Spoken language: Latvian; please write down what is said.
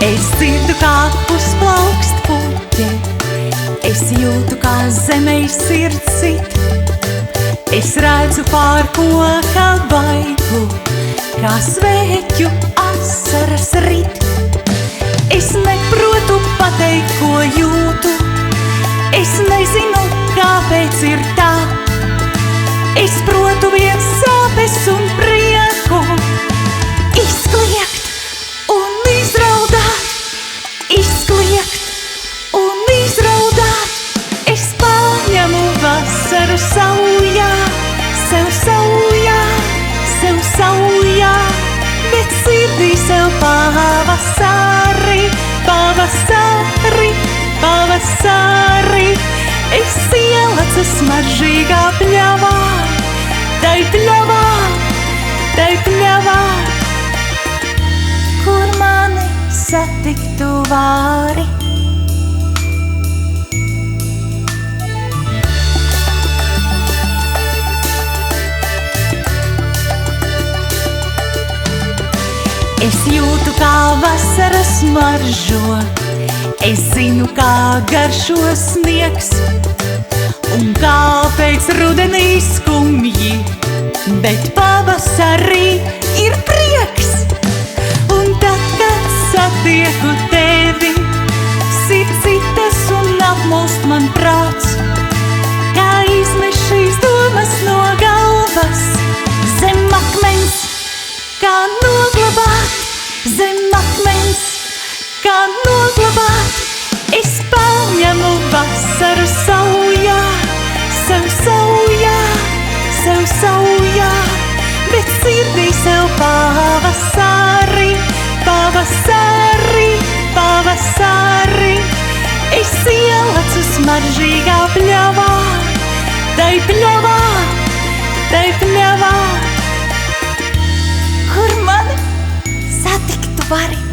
Es dzirdu, kā uzplaukst puķe, es jūtu, kā zemē sirds sit. Es redzu pār koka vaigu, kā sveķu asaras rit. Es neprotu pateikt, ko jūtu, es nezinu, kāpēc ir tā. Es protu vien sāpes un prieku izkliegt un izraudāt, izkliegt un izraudāt. Es paņemu vasaru saujā, sev saujā, sev saujā, bet sirdī sev pavasari, pavasari, pavasari. Es ielecu smaržīgā pļavā, tai pļavā, tai pļavā, kur mani satiktu vāri. Es jūtu, kā vasara smaržo, es zinu, kā garšo sniegs, un kāpēc rudenī skumji, bet pavasarī ir prieks. Un tad, kad satieku tevi, sirds citas un apmulst man prāts, kā izmeš šīs domas no galvas. Zem akmens, kā noglabāt, zem akmens, kā noglabāt. Es paņemu vasaru saujā, sev saujā, sev saujā, bet sirdī sev pavasari, pavasari, pavasari. Es ielecu smaržīgā pļavā, tai pļavā, tai pļavā, kur mani satiktu vari.